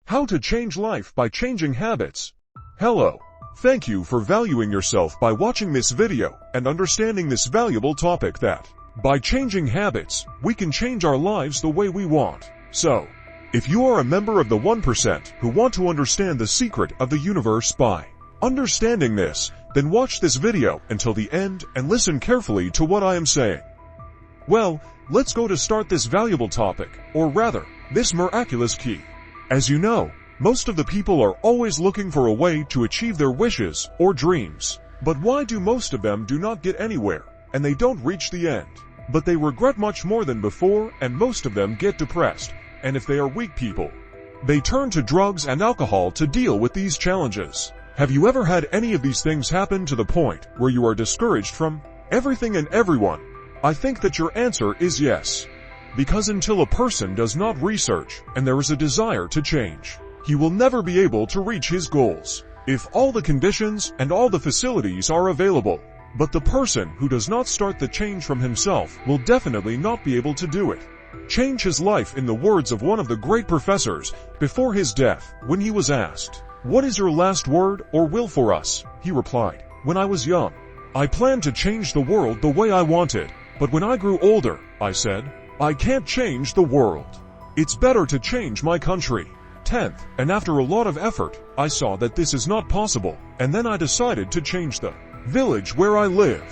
How to change life by changing habits. Hello. Thank you for valuing yourself by watching this video and understanding this valuable topic that, by changing habits, we can change our lives the way we want. So, if you are a member of the 1% who want to understand the secret of the universe by understanding this, then watch this video until the end and listen carefully to what I am saying. Well, let's go to start this valuable topic, or rather, this miraculous key. As you know, most of the people are always looking for a way to achieve their wishes or dreams. But why do most of them do not get anywhere, and they don't reach the end? But they regret much more than before, and most of them get depressed, and if they are weak people, they turn to drugs and alcohol to deal with these challenges. Have you ever had any of these things happen to the point where you are discouraged from everything and everyone? I think that your answer is yes. Because until a person does not research and there is a desire to change, he will never be able to reach his goals. If all the conditions and all the facilities are available, but the person who does not start the change from himself will definitely not be able to do it. Change his life. In the words of one of the great professors before his death, when he was asked, "What is your last word or will for us?" he replied, "When I was young, I planned to change the world the way I wanted, but when I grew older, I said, I can't change the world. It's better to change my country." 10th, and after a lot of effort, I saw that this is not possible, and then I decided to change the village where I live.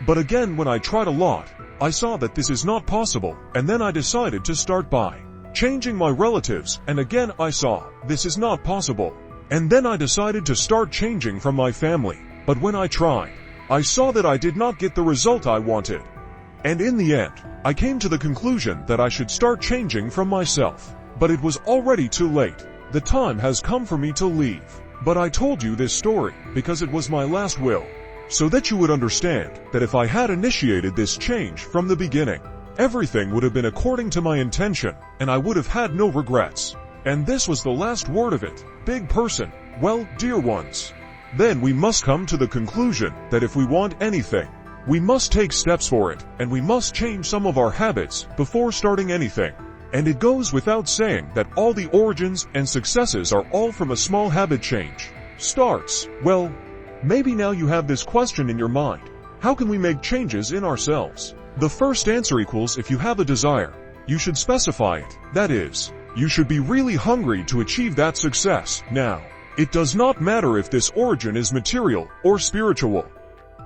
But again, when I tried a lot, I saw that this is not possible, and then I decided to start by changing my relatives, and again I saw this is not possible. And then I decided to start changing from my family, but when I tried, I saw that I did not get the result I wanted. And in the end, I came to the conclusion that I should start changing from myself. But it was already too late. The time has come for me to leave. But I told you this story because it was my last will, so that you would understand that if I had initiated this change from the beginning, everything would have been according to my intention, and I would have had no regrets. And this was the last word of it. Big person. Well, dear ones, then we must come to the conclusion that if we want anything, we must take steps for it, and we must change some of our habits before starting anything. And it goes without saying that all the origins and successes are all from a small habit change. Starts. Well, maybe now you have this question in your mind. How can we make changes in ourselves? The first answer equals if you have a desire, you should specify it. That is, you should be really hungry to achieve that success. Now, it does not matter if this origin is material or spiritual.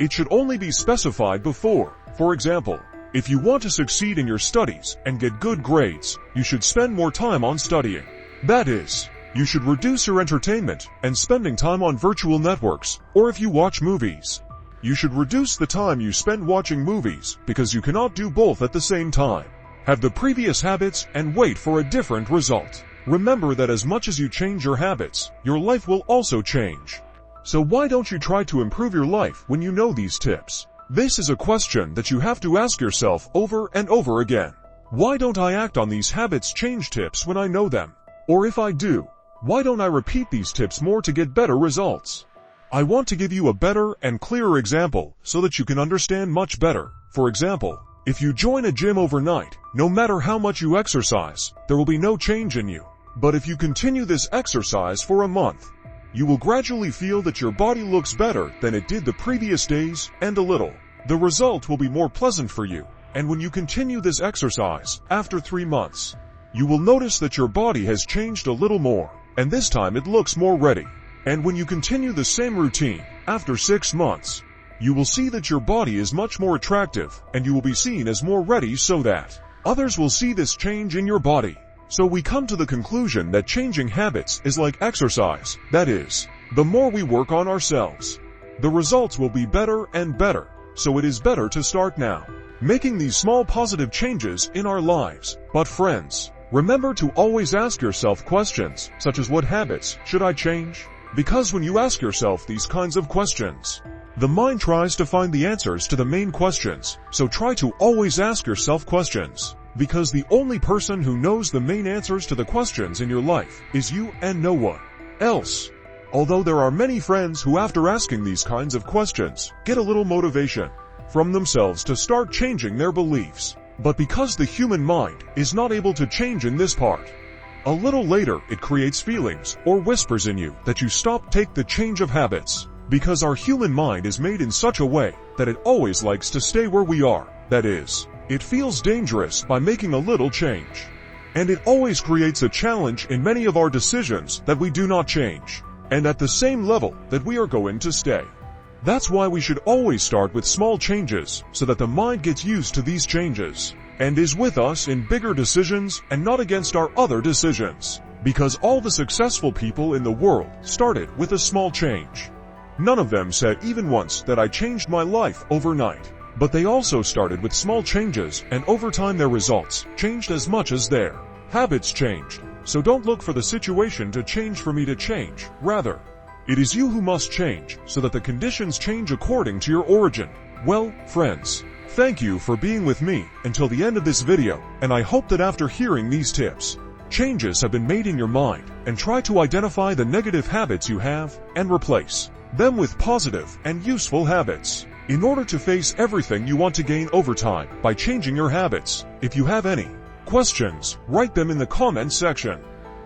It should only be specified before. For example, if you want to succeed in your studies and get good grades, you should spend more time on studying. That is, you should reduce your entertainment and spending time on virtual networks, or if you watch movies, you should reduce the time you spend watching movies because you cannot do both at the same time. Have the previous habits and wait for a different result. Remember that as much as you change your habits, your life will also change. So why don't you try to improve your life when you know these tips? This is a question that you have to ask yourself over and over again. Why don't I act on these habits change tips when I know them? Or if I do, why don't I repeat these tips more to get better results? I want to give you a better and clearer example so that you can understand much better. For example, if you join a gym overnight, no matter how much you exercise, there will be no change in you. But if you continue this exercise for a month, you will gradually feel that your body looks better than it did the previous days, and a little. The result will be more pleasant for you, and when you continue this exercise, after 3 months, you will notice that your body has changed a little more, and this time it looks more ready. And when you continue the same routine, after 6 months, you will see that your body is much more attractive, and you will be seen as more ready so that others will see this change in your body. So we come to the conclusion that changing habits is like exercise. That is, the more we work on ourselves, the results will be better and better. So it is better to start now, making these small positive changes in our lives. But friends, remember to always ask yourself questions such as what habits should I change? Because when you ask yourself these kinds of questions, the mind tries to find the answers to the main questions. So try to always ask yourself questions. Because the only person who knows the main answers to the questions in your life is you and no one else. Although there are many friends who after asking these kinds of questions get a little motivation from themselves to start changing their beliefs. But because the human mind is not able to change in this part, A little later, it creates feelings or whispers in you that you take the change of habits. Because our human mind is made in such a way that it always likes to stay where we are. That is, it feels dangerous by making a little change. And it always creates a challenge in many of our decisions that we do not change, and at the same level that we are going to stay. That's why we should always start with small changes so that the mind gets used to these changes and is with us in bigger decisions and not against our other decisions. Because all the successful people in the world started with a small change. None of them said even once that I changed my life overnight. But they also started with small changes, and over time their results changed as much as their habits changed. So don't look for the situation to change for me to change. Rather, it is you who must change so that the conditions change according to your origin. Well, friends, thank you for being with me until the end of this video, and I hope that after hearing these tips, changes have been made in your mind, and try to identify the negative habits you have and replace them with positive and useful habits in order to face everything you want to gain over time by changing your habits. If you have any questions, write them in the comments section,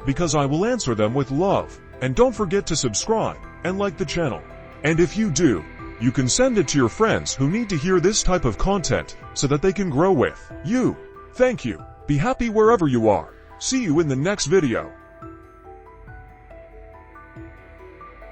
because I will answer them with love. And don't forget to subscribe and like the channel. And if you do, you can send it to your friends who need to hear this type of content so that they can grow with you. Thank you. Be happy wherever you are. See you in the next video.